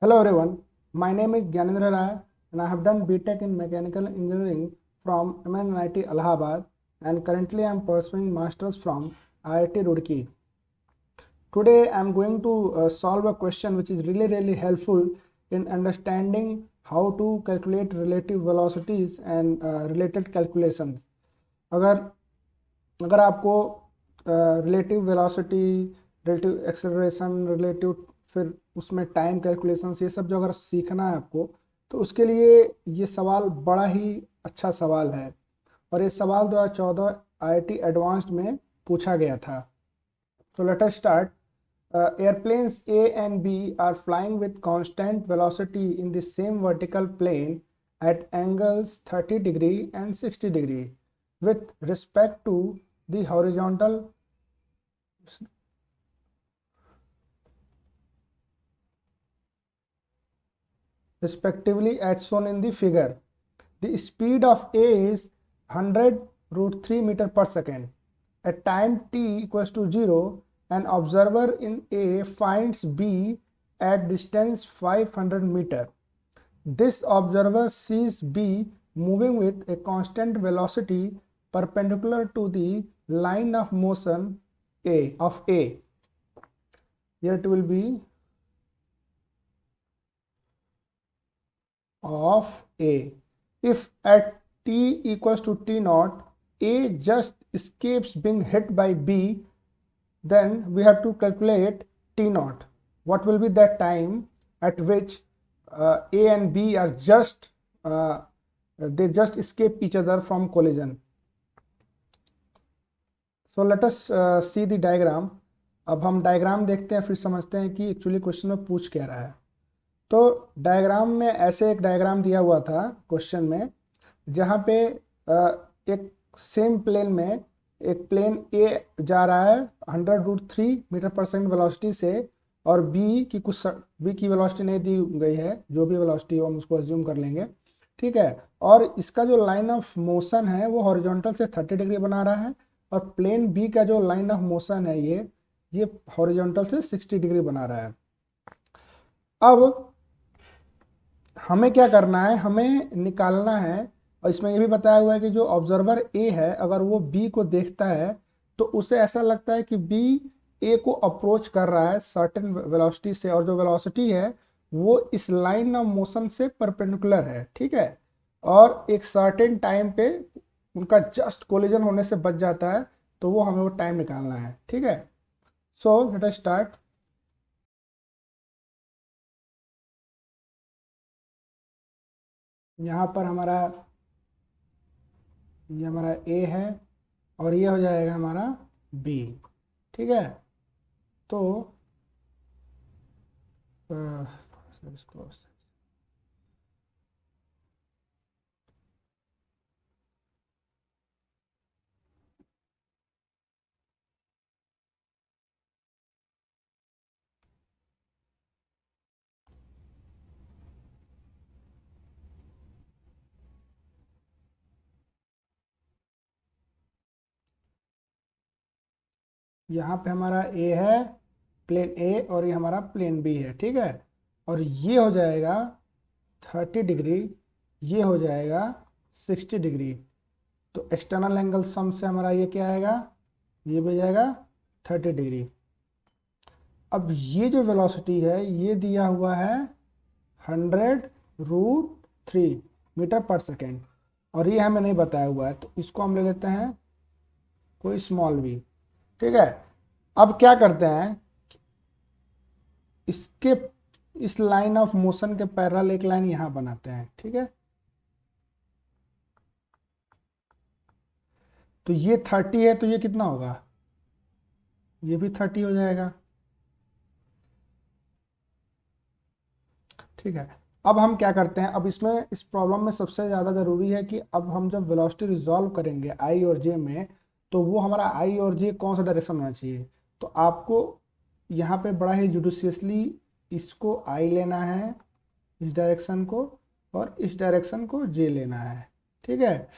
Hello everyone, my name is Gyanendra Rai and I have done BTech in Mechanical Engineering from MNIT Allahabad and currently I am pursuing Masters from IIT Roorkee. Today I am going to solve a question which is really helpful in understanding how to calculate relative velocities and related calculations. अगर अगर आपको relative velocity, relative acceleration, relative फिर उसमें time calculations, ये सब जो अगर सीखना है आपको, तो उसके लिए ये सवाल बड़ा ही अच्छा सवाल है। और ये सवाल 2014 आईआईटी एडवांस्ड में पूछा गया था। तो let us start. Airplanes A and B are flying with constant velocity in the same vertical plane at angles 30 degree and 60 degree with respect to the horizontal respectively as shown in the figure. The speed of A is 100 root 3 meter per second. At time t equals to 0, an observer in A finds B at distance 500 meter. This observer sees B moving with a constant velocity perpendicular to the line of motion of A. Here it will be of A. If at t equals to t naught, A just escapes being hit by B, then we have to calculate t naught. What will be that time at which A and B are they just escape each other from collision. So let us see the diagram. अब हम diagram देखते हैं, फिर समझते हैं कि actually question में पूछ क्या रहा है। तो डायग्राम में ऐसे एक डायग्राम दिया हुआ था क्वेश्चन में, जहाँ पे एक सेम प्लेन में एक प्लेन ए जा रहा है 100 रूट 3 मीटर पर सेकंड वेलोसिटी से, और बी की वेलोसिटी नहीं दी गई है, जो भी वेलोसिटी हो हम उसको अज्यूम कर लेंगे, ठीक है। और इसका जो लाइन ऑफ मोशन है वो हॉरिजॉन्टल से 30 डिग्री बना रहा है, और प्लेन बी का जो लाइन ऑफ मोशन है ये हॉरिजॉन्टल से 60 डिग्री बना रहा है। अब हमें क्या करना है, हमें निकालना है, और इसमें ये भी बताया हुआ है कि जो ऑब्जर्वर ए है अगर वो बी को देखता है तो उसे ऐसा लगता है कि बी ए को अप्रोच कर रहा है सर्टेन वेलोसिटी से, और जो वेलोसिटी है वो इस लाइन ऑफ मोशन से परपेंडिकुलर है, ठीक है। और एक सर्टेन टाइम पे उनका जस्ट कोलिजन होने से बच जाता है, तो वो हमें वो टाइम निकालना है, ठीक है। So let us start. यहाँ पर ये हमारा ए है और ये हो जाएगा हमारा बी, ठीक है। तो इसको यहाँ पे हमारा ए है, प्लेन ए, और ये हमारा प्लेन बी है, ठीक है। और ये हो जाएगा 30 डिग्री, ये हो जाएगा 60 डिग्री। तो एक्सटर्नल एंगल सम से हमारा ये क्या आएगा, ये भी जाएगा 30 डिग्री। अब ये जो वेलोसिटी है ये दिया हुआ है 100 रूट 3 मीटर पर सेकेंड, और ये हमें नहीं बताया हुआ है, तो इसको हम ले लेते हैं कोई स्मॉल वी, ठीक है। अब क्या करते हैं, इसके इस लाइन ऑफ मोशन के पैरेलल एक लाइन यहां बनाते हैं, ठीक है। तो ये 30 है, तो ये कितना होगा, ये भी 30 हो जाएगा, ठीक है। अब हम क्या करते हैं, अब इसमें इस प्रॉब्लम में सबसे ज़्यादा ज़रूरी है कि अब हम जब वेलोसिटी रिजॉल्व करेंगे आई और जे में, तो वो हमारा आई और जे कौन सा डायरेक्शन होना चाहिए। तो आपको यहाँ पे बड़ा ही जुडिशियसली इसको आई लेना है, इस डायरेक्शन को, और इस डायरेक्शन को जे लेना है, ठीक है।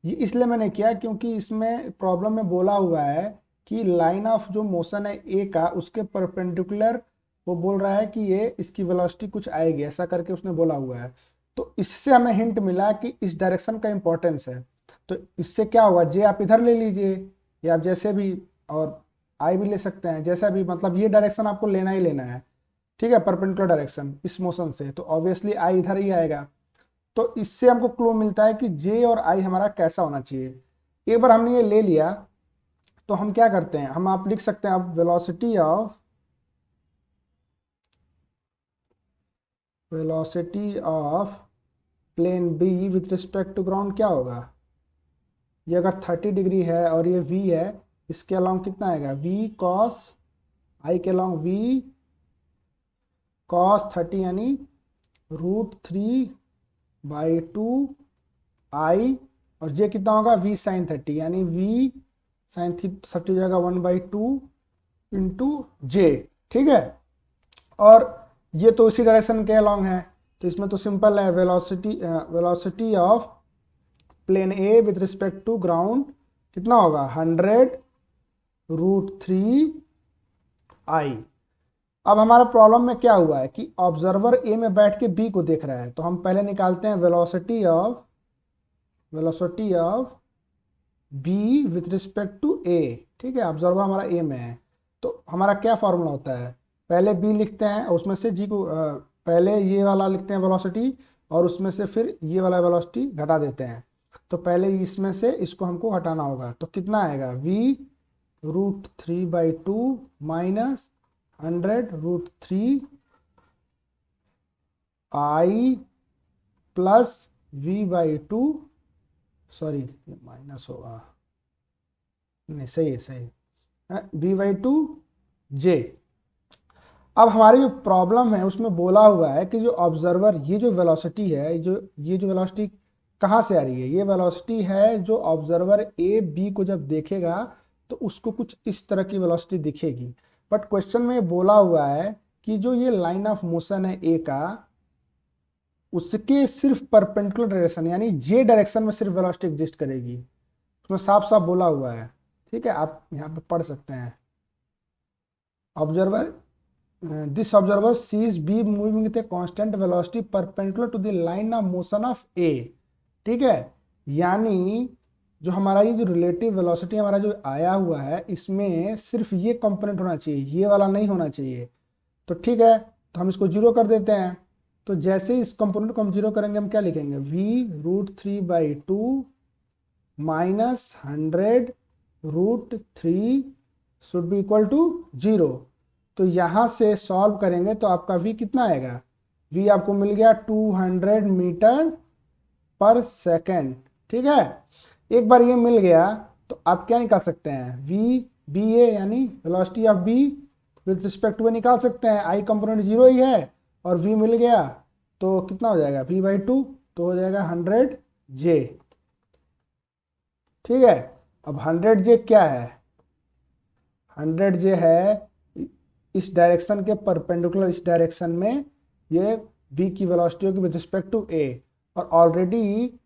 ये इसलिए मैंने किया क्योंकि इसमें प्रॉब्लम में बोला हुआ है कि लाइन ऑफ जो मोशन है ए का उसके परपेंडिकुलर वो बोल रहा है कि ये इसकी वेलोसिटी कुछ आएगी, ऐसा करके उसने बोला हुआ है। तो इससे हमें हिंट मिला कि इस डायरेक्शन का इंपॉर्टेंस है। तो इससे क्या होगा, जे आप इधर ले लीजिए या आप जैसे भी, और आई भी ले सकते हैं, जैसा भी, मतलब ये डायरेक्शन आपको लेना ही लेना है, ठीक है, परपेंडिकुलर डायरेक्शन इस मोशन से, तो ऑब्वियसली आई इधर ही आएगा। तो इससे हमको क्लू मिलता है कि जे और आई हमारा कैसा होना चाहिए। एक बार हमने ये ले लिया तो हम क्या करते हैं, हम आप लिख सकते हैं अब velocity of plane B with respect to ground क्या होगा, ये अगर 30 डिग्री है और ये v है, इसके अलोंग कितना आएगा, v cos आई के अलोंग v cos 30 यानी √3/2 आई, और j कितना होगा, v sin 30 यानी v sin 30 हो जाएगा 1/2 इंटू जे, ठीक है। और ये तो इसी डायरेक्शन के अलोंग है, तो इसमें तो सिंपल है, velocity of plane A with respect to ground कितना होगा, 100√3 आई। अब हमारा प्रॉब्लम में क्या हुआ है कि ऑब्जर्वर ए में बैठ के बी को देख रहा है, तो हम पहले निकालते हैं velocity of B with respect to A, ठीक है, ऑब्जर्वर हमारा ए में है। तो हमारा क्या फॉर्मूला होता है, पहले बी लिखते हैं, उसमें से जी को पहले ये वाला लिखते हैं वेलोसिटी, और उसमें से फिर ये वाला वेलोसिटी घटा देते हैं। तो पहले इसमें से इसको हमको हटाना होगा, तो कितना आएगा, v√3/2 माइनस 100√3 आई प्लस v/2, सॉरी माइनस होगा, नहीं सही है, सही है, v/2 जे। अब हमारी जो प्रॉब्लम है उसमें बोला हुआ है कि जो ऑब्जर्वर, ये जो वेलोसिटी है, ये जो वेलोसिटी कहाँ से आ रही है, ये वेलोसिटी है जो ऑब्जर्वर ए बी को जब देखेगा तो उसको कुछ इस तरह की वेलोसिटी दिखेगी। बट क्वेश्चन में बोला हुआ है कि जो ये लाइन ऑफ मोशन है ए का, उसके सिर्फ परपेंडिकुलर डायरेक्शन यानी जे डायरेक्शन में सिर्फ वेलोसिटी एग्जिस्ट करेगी, उसमें साफ साफ बोला हुआ है, ठीक है, आप यहाँ पे पढ़ सकते हैं। Observer this observer sees B moving with a constant velocity perpendicular to the line of motion of A, ठीक है। यानी जो हमारा ये जो रिलेटिव वेलोसिटी हमारा जो आया हुआ है, इसमें सिर्फ ये कंपोनेंट होना चाहिए, ये वाला नहीं होना चाहिए। तो ठीक है, तो हम इसको जीरो कर देते हैं। तो जैसे इस कंपोनेंट को हम जीरो करेंगे, हम क्या लिखेंगे, v√3/2 minus 100√3 should be equal to 0। तो यहाँ से सॉल्व करेंगे तो आपका v कितना आएगा, v आपको मिल गया 200 मीटर पर सेकेंड, ठीक है। एक बार ये मिल गया तो आप क्या निकाल सकते हैं, v यानी velocity of b with respect to निकाल सकते हैं, आई कंपोनेंट 0 ही है, और v मिल गया तो कितना हो जाएगा, v/2, तो हो जाएगा 100j, ठीक है। अब 100j क्या है, 100j है इस डायरेक्शन के परपेंडिकुलर, इस डायरेक्शन में ये v की वेलोसिटी होगी विद रिस्पेक्ट टू a। और ऑलरेडी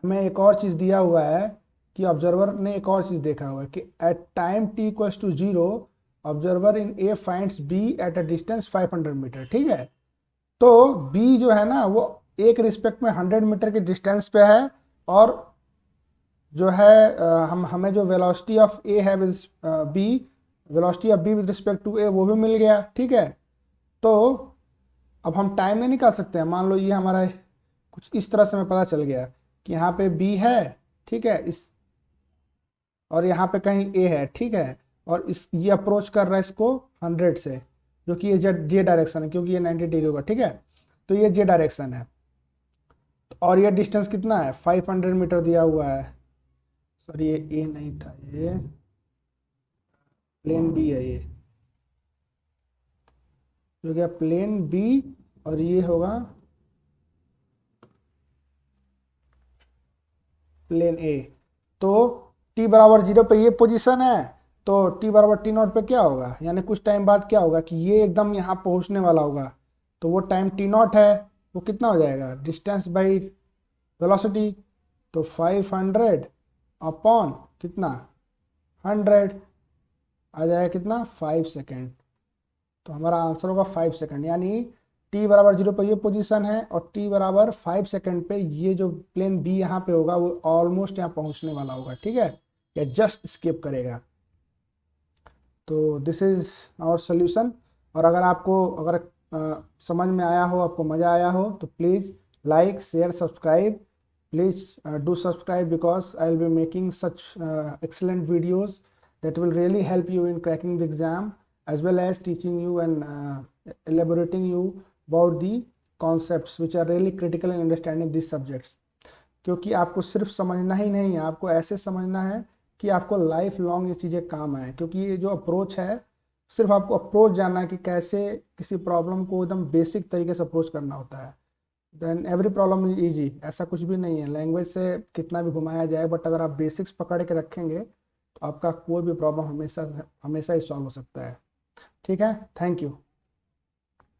हमें एक और चीज़ दिया हुआ है कि ऑब्जर्वर ने एक और चीज़ देखा हुआ है कि at time t equals to 0 observer in a finds b at a distance 500 metre, ठीक है। तो b जो है ना वो एक रिस्पेक्ट में 100 मीटर के डिस्टेंस पे है, और जो है हमें जो वेलोसिटी ऑफ a है with b, velocity of b with respect to a वो भी मिल गया, ठीक है। तो अब हम टाइम में निकाल सकते हैं, मान लो ये हमारा कुछ इस तरह से हमें पता चल गया कि यहाँ पे b है, ठीक है, इस और यहाँ पे कहीं a है, ठीक है, और इस ये अप्रोच कर रहा है इसको 100 से, जो कि ये जे डायरेक्शन है क्योंकि ये 90 डिग्री होगा, ठीक है। तो ये जे डायरेक्शन है, और ये डिस्टेंस कितना है, 500 मीटर दिया हुआ है, सॉरी ये ए नहीं था, ये प्लेन बी है, ये हो गया प्लेन बी, और ये होगा प्लेन ए। तो t बराबर 0 पे ये पोजीशन है, तो t बराबर t0 पे क्या होगा, यानी कुछ टाइम बाद क्या होगा कि ये एकदम यहाँ पहुँचने वाला होगा, तो वो टाइम t0 है, वो कितना हो जाएगा, डिस्टेंस बाई वेलोसिटी, तो 500 अपॉन कितना 100 आ जाएगा कितना 5 सेकेंड। तो हमारा आंसर होगा 5 सेकंड, यानी t बराबर 0 पे ये पोजीशन है और t बराबर 5 सेकंड पे ये जो प्लेन b यहाँ पे होगा वो ऑलमोस्ट यहाँ पहुँचने वाला होगा, ठीक है, या जस्ट स्किप करेगा। तो दिस इज आवर सोल्यूशन। और अगर आपको समझ में आया हो, आपको मज़ा आया हो, तो please like share subscribe, please do subscribe because I will be making such excellent videos that will really help you in cracking the exam, as well as teaching you and elaborating you about the concepts which are really critical in understanding these subjects। क्योंकि आपको सिर्फ समझना ही नहीं है, आपको ऐसे समझना है कि आपको लाइफ लॉन्ग ये चीज़ें काम आए। क्योंकि ये जो अप्रोच है, सिर्फ आपको अप्रोच जानना है कि कैसे किसी प्रॉब्लम को एकदम बेसिक तरीके से अप्रोच करना होता है, then every problem is easy. ऐसा कुछ भी नहीं है, लैंग्वेज से कितना भी घुमाया जाए, बट अगर आप बेसिक्स पकड़ के रखेंगे तो आपका कोई भी प्रॉब्लम हमेशा हमेशा ही सॉल्व हो सकता है। ठीक है, थैंक यू।